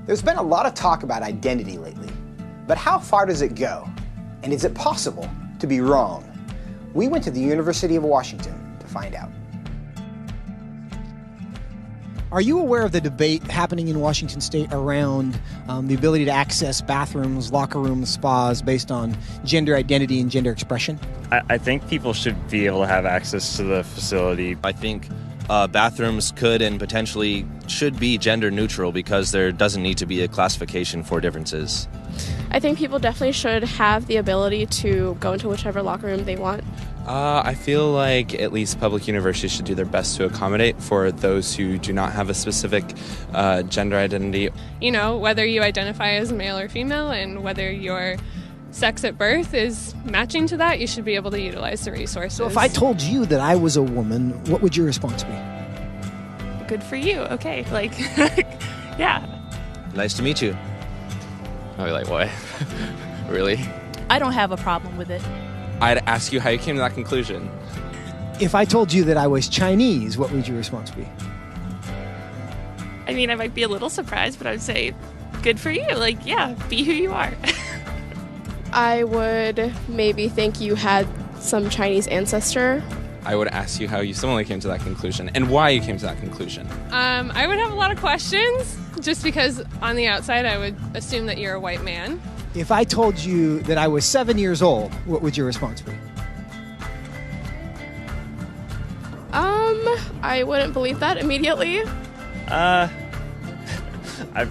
There's been a lot of talk about identity lately, but how far does it go? And is it possible to be wrong? We went to the University of Washington to find out. Are you aware of the debate happening in Washington State around the ability to access bathrooms, locker rooms, spas based on gender identity and gender expression? I think people should be able to have access to the facility. I think bathrooms could and potentially should be gender neutral because there doesn't need to be a classification for differences. I think people definitely should have the ability to go into whichever locker room they want. I feel like at least public universities should do their best to accommodate for those who do not have a specific gender identity. You know, whether you identify as male or female and whether your sex at birth is matching to that, you should be able to utilize the resources. So if I told you that I was a woman, what would your response be? Good for you. Okay. Like, yeah. Nice to meet you. I'd be like, what? Really? I don't have a problem with it. I'd ask you how you came to that conclusion. If I told you that I was Chinese, what would your response be? I mean, I might be a little surprised, but I would say, good for you. Like, yeah, be who you are. I would maybe think you had some Chinese ancestor. I would ask you how you similarly came to that conclusion and why you came to that conclusion. I would have a lot of questions just because on the outside I would assume that you're a white man. If I told you that I was 7 years old, what would your response be? I wouldn't believe that immediately. I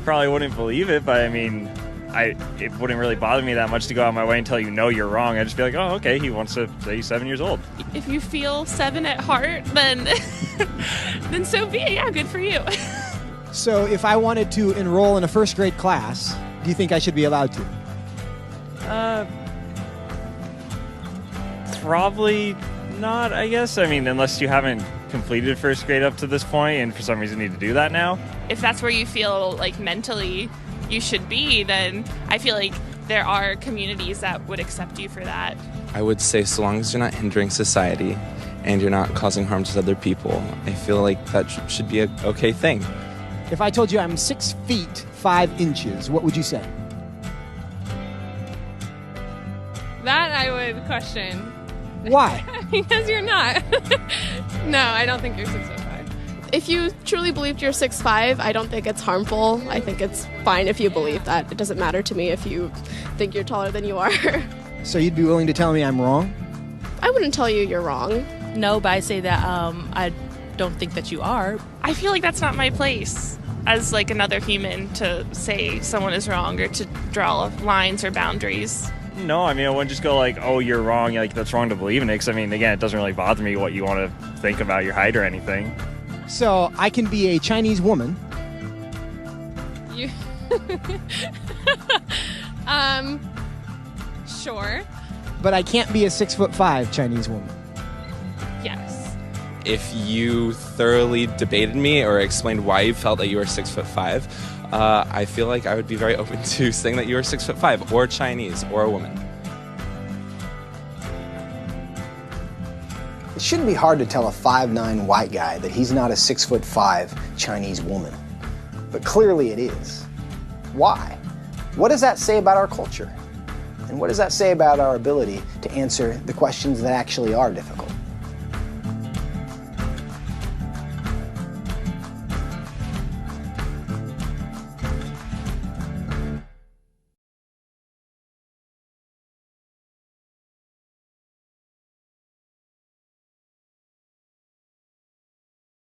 probably wouldn't believe it, but I mean, it wouldn't really bother me that much to go out of my way and tell you, no, you're wrong. I'd just be like, oh, okay, he wants to say he's 7 years old. If you feel 7 at heart, then then so be it. Yeah, good for you. So if I wanted to enroll in a first grade class, do you think I should be allowed to? Probably not, I guess. I mean, unless you haven't completed first grade up to this point and for some reason need to do that now. If that's where you feel like mentally you should be, then I feel like there are communities that would accept you for that. I would say so long as you're not hindering society and you're not causing harm to other people, I feel like that should be an okay thing. If I told you I'm 6 feet 5 inches, what would you say? That I would question. Why? Because you're not. No, I don't think you're 6'5". If you truly believed you're 6'5", I don't think it's harmful. I think it's fine if you believe that. It doesn't matter to me if you think you're taller than you are. So you'd be willing to tell me I'm wrong? I wouldn't tell you you're wrong. No, but I say that I don't think that you are. I feel like that's not my place as like another human to say someone is wrong or to draw lines or boundaries. No, I mean, I wouldn't just go like, oh, you're wrong, like that's wrong to believe in it. Because I mean, again, it doesn't really bother me what you want to think about your height or anything. So I can be a Chinese woman. You sure. But I can't be a 6'5" Chinese woman. Yes. If you thoroughly debated me or explained why you felt that you were 6'5", I feel like I would be very open to saying that you were 6'5", or Chinese, or a woman. It shouldn't be hard to tell a 5'9" white guy that he's not a 6'5" Chinese woman. But clearly it is. Why? What does that say about our culture? And what does that say about our ability to answer the questions that actually are difficult?